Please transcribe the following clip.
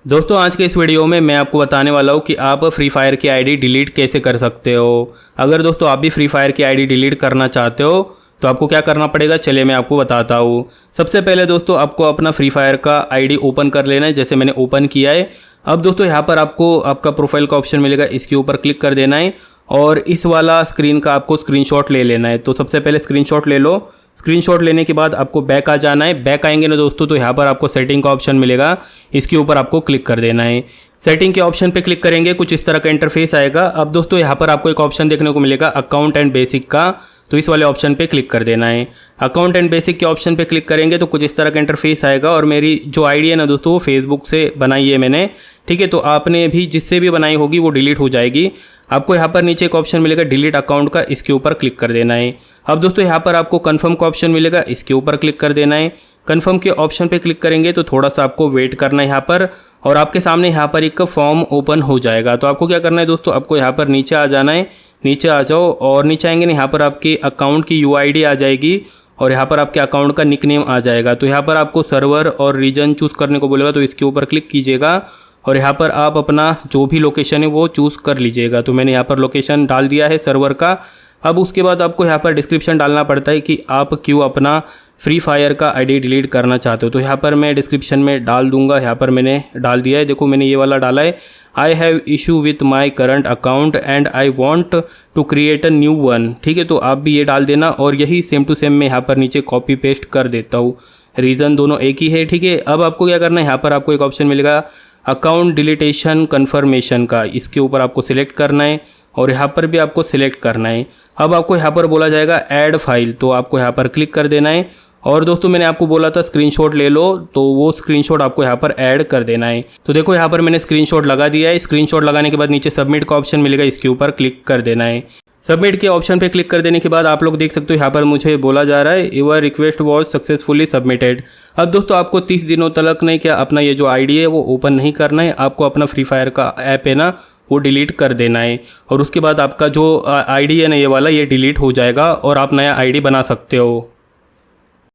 दोस्तों आज के इस वीडियो में मैं आपको बताने वाला हूँ कि आप फ्री फायर की आईडी डिलीट कैसे कर सकते हो। अगर दोस्तों आप भी फ्री फायर की आईडी डिलीट करना चाहते हो तो आपको क्या करना पड़ेगा, चलिए मैं आपको बताता हूँ। सबसे पहले दोस्तों आपको अपना फ्री फायर का आईडी ओपन कर लेना है, जैसे मैंने ओपन किया है। अब दोस्तों यहाँ पर आपको आपका प्रोफाइल का ऑप्शन मिलेगा, इसके ऊपर क्लिक कर देना है और इस वाला स्क्रीन का आपको स्क्रीनशॉट ले लेना है। तो सबसे पहले स्क्रीनशॉट ले लो। स्क्रीनशॉट लेने के बाद आपको बैक आ जाना है। बैक आएंगे ना दोस्तों तो यहाँ पर आपको सेटिंग का ऑप्शन मिलेगा, इसके ऊपर आपको क्लिक कर देना है। सेटिंग के ऑप्शन पे क्लिक करेंगे, कुछ इस तरह का इंटरफेस आएगा। अब दोस्तों यहाँ पर आपको एक ऑप्शन देखने को मिलेगा अकाउंट एंड बेसिक का, तो इस वाले ऑप्शन पे क्लिक कर देना है। अकाउंट एंड बेसिक के ऑप्शन पे क्लिक करेंगे तो कुछ इस तरह का इंटरफेस आएगा। और मेरी जो आईडी है ना दोस्तों वो फेसबुक से बनाई है मैंने, ठीक है। तो आपने भी जिससे भी बनाई होगी वो डिलीट हो जाएगी। आपको यहाँ पर नीचे एक ऑप्शन मिलेगा डिलीट अकाउंट का, इसके ऊपर क्लिक कर देना है। अब दोस्तों यहाँ पर आपको कन्फर्म का ऑप्शन मिलेगा, इसके ऊपर क्लिक कर देना है। कन्फर्म के ऑप्शन पे क्लिक करेंगे तो थोड़ा सा आपको वेट करना है यहाँ पर, और आपके सामने यहाँ पर एक फॉर्म ओपन हो जाएगा। तो आपको क्या करना है दोस्तों, आपको यहाँ पर नीचे आ जाना है। नीचे आ जाओ और नीचे आएंगे ना, यहाँ पर आपके अकाउंट की यूआईडी आ जाएगी और यहाँ पर आपके अकाउंट का निकनेम आ जाएगा। तो यहाँ पर आपको सर्वर और रीजन चूज़ करने को बोलेगा, तो इसके ऊपर क्लिक कीजिएगा और यहाँ पर आप अपना जो भी लोकेशन है वो चूज़ कर लीजिएगा। तो मैंने यहाँ पर लोकेशन डाल दिया है सर्वर का। अब उसके बाद आपको यहाँ पर डिस्क्रिप्शन डालना पड़ता है कि आप क्यों अपना फ्री फायर का आईडी डिलीट करना चाहते हो। तो यहाँ पर मैं डिस्क्रिप्शन में डाल दूंगा, यहाँ पर मैंने डाल दिया है। देखो मैंने ये वाला डाला है, I have issue with my current account and I want to create a new one, ठीक है। तो आप भी ये डाल देना और यही सेम टू सेम मैं यहाँ पर नीचे कॉपी पेस्ट कर देता हूँ। रीज़न दोनों एक ही है, ठीक है। अब आपको क्या करना है, यहाँ पर आपको एक ऑप्शन मिलेगा अकाउंट डिलीटेशन कन्फर्मेशन का, इसके ऊपर आपको सिलेक्ट करना है और यहाँ पर भी आपको सिलेक्ट करना है। अब आपको यहाँ पर बोला जाएगा ऐड फाइल, तो आपको यहाँ पर क्लिक कर देना है। और दोस्तों मैंने आपको बोला था स्क्रीनशॉट ले लो, तो वो स्क्रीनशॉट आपको यहाँ पर ऐड कर देना है। तो देखो यहाँ पर मैंने स्क्रीनशॉट लगा दिया है। स्क्रीनशॉट लगाने के बाद नीचे सबमिट का ऑप्शन मिलेगा, इसके ऊपर क्लिक कर देना है। सबमिट के ऑप्शन पे क्लिक कर देने के बाद आप लोग देख सकते हो यहाँ पर मुझे बोला जा रहा है your request was successfully submitted. अब दोस्तों आपको 30 दिनों तक नहीं क्या अपना ये जो आईडी है वो ओपन नहीं करना है, आपको अपना फ्री फायर का ऐप है ना वो डिलीट कर देना है। और उसके बाद आपका जो आईडी है ना ये वाला, ये डिलीट हो जाएगा और आप नया आईडी बना सकते हो।